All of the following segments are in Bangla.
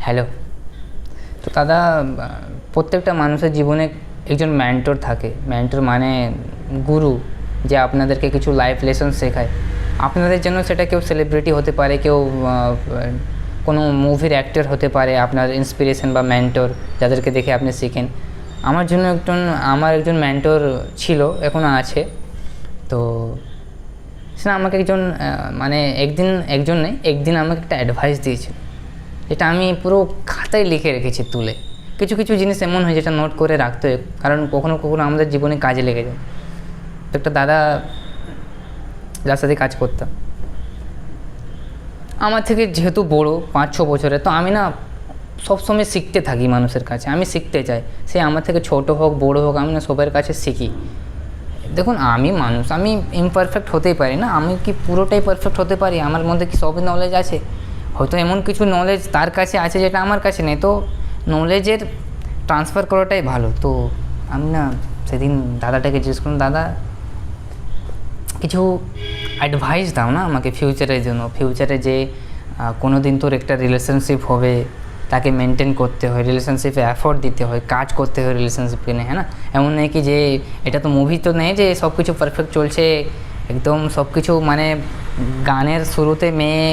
হ্যালো। তো দাদা, প্রত্যেকটা মানুষের জীবনে একজন মেন্টর থাকে। মেন্টর মানে গুরু, যে আপনাদেরকে কিছু লাইফ লেসন শেখায়। আপনাদের জন্য সেটা কেউ সেলিব্রিটি হতে পারে, কেউ কোনো মুভির অ্যাক্টর হতে পারে, আপনার ইন্সপিরেশন বা মেন্টর, যাদেরকে দেখে আপনি শিখেন। আমার একজন মেন্টর ছিল, এখনও আছে। তো সে আমাকে একদিন আমাকে একটা অ্যাডভাইস দিয়েছিল, যেটা আমি পুরো খাতায় লিখে রেখেছি তুলে। কিছু কিছু জিনিস এমন হয় যেটা নোট করে রাখতে হয়, কারণ কখনো কখনো আমাদের জীবনে কাজে লেগে যায়। তো একটা দাদা, যার সাথে কাজ করতাম, আমার থেকে যেহেতু বড় 5-6 বছরের, তো আমি না সবসময় শিখতে থাকি মানুষের কাছে। আমি শিখতে চাই, সে আমার থেকে ছোট হোক বড় হোক, আমি না সবার কাছে শিখি। দেখুন, আমি মানুষ, আমি ইমপারফেক্ট হতেই পারি না। আমি কি পুরোটাই পারফেক্ট হতে পারি? আমার মধ্যে কি সবই নলেজ আছে? হয়তো এমন কিছু নলেজ তার কাছে আছে যেটা আমার কাছে নেই। তো নলেজের ট্রান্সফার করাটাই ভালো। তো আমি না সেদিন দাদাটাকে জিজ্ঞেস করলাম, দাদা কিছু অ্যাডভাইস দাও না আমাকে ফিউচারের জন্য। ফিউচারে যে কোনো দিন তোর একটা রিলেশনশিপ হবে, তাকে মেনটেন করতে হয়, রিলেশনশিপে এফোর্ট দিতে হয়, কাজ করতে হয় রিলেশনশিপকে নিয়ে, হ্যাঁ না? এমন নেই কি যে এটা তো মুভি তো নেই যে সব কিছু পারফেক্ট চলছে, একদম সব কিছু মানে গানের শুরুতে মেয়ে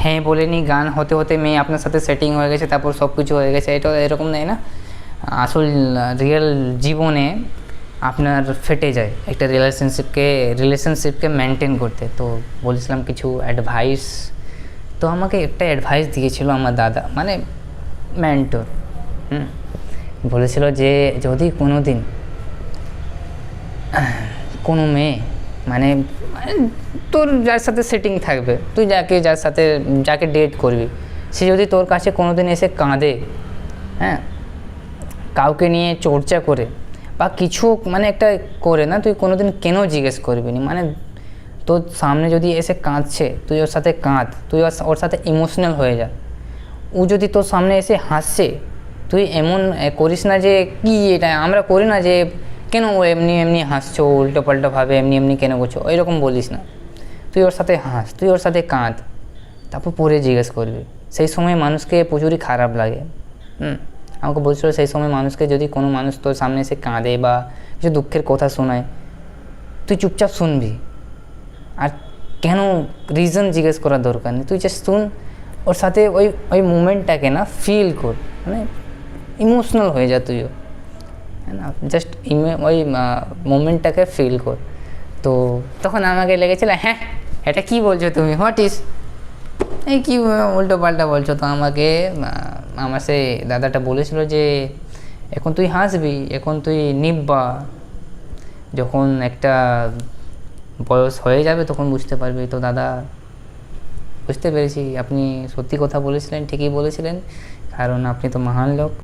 হ্যাঁ বলেনি, গান হতে হতে মেয়ে আপনার সাথে সেটিং হয়ে গেছে, তারপর সব কিছু হয়ে গেছে। এটা এরকম নেই না। আসল রিয়েল জীবনে আপনার ফেটে যায় একটা রিলেশনশিপকে মেনটেন করতে। তো বলেছিলাম কিছু অ্যাডভাইস। তো আমাকে একটা অ্যাডভাইস দিয়েছিল আমার দাদা, মানে মেন্টর। বলেছিল যে যদি কোনো দিন কোনো মেয়ে মানে তোর যার সাথে সেটিং থাকবে, তুই যাকে ডেট করবি, সে যদি তোর কাছে কোনো দিন এসে কাঁদে, হ্যাঁ, কাউকে নিয়ে চর্চা করে বা কিছু মানে একটা করে না, তুই কোনো দিন কেন জিজ্ঞেস করবি না। মানে তোর সামনে যদি এসে কাঁদছে, তুই ওর সাথে কাঁদ, তুই ওর সাথে ইমোশনাল হয়ে যা। ও যদি তোর সামনে এসে হাসছে, তুই এমন করিস না যে কি এটা আমরা করি না, যে কেন ও এমনি এমনি হাসছো, উল্টো পাল্টোভাবে এমনি এমনি কেন করছো, এরকম বলিস না। তুই ওর সাথে হাস, তুই ওর সাথে কাঁদ, তারপর পরে জিজ্ঞেস করবি। সেই সময় মানুষকে প্রচুরই খারাপ লাগে। আমাকে বলছিল সেই সময় মানুষকে, যদি কোনো মানুষ তোর সামনে এসে কাঁদে বা কিছু দুঃখের কথা শোনায়, তুই চুপচাপ শুনবি। আর কেন রিজন জিজ্ঞেস করার দরকার নেই, তুই জাস্ট শুন, ওর সাথে ওই মুমেন্টটাকে না ফিল কর, মানে ইমোশনাল হয়ে যা তুইও, হ্যাঁ না? জাস্ট ওই মোমেন্টটাকে ফিল কর। তো তখন আমাকে লেগেছিল, হ্যাঁ এটা কী বলছো তুমি, হোয়াট ইজ এই কী উল্টো পাল্টা বলছো। তো আমার সে দাদাটা বলেছিল যে এখন তুই হাসবি, এখন তুই নিব্বা, যখন একটা বয়স হয়ে যাবে তখন বুঝতে পারবি। তো দাদা, বুঝতে পেরেছি আপনি সত্যি কথা বলেছিলেন, ঠিকই বলেছিলেন, কারণ আপনি তো মহান লোক।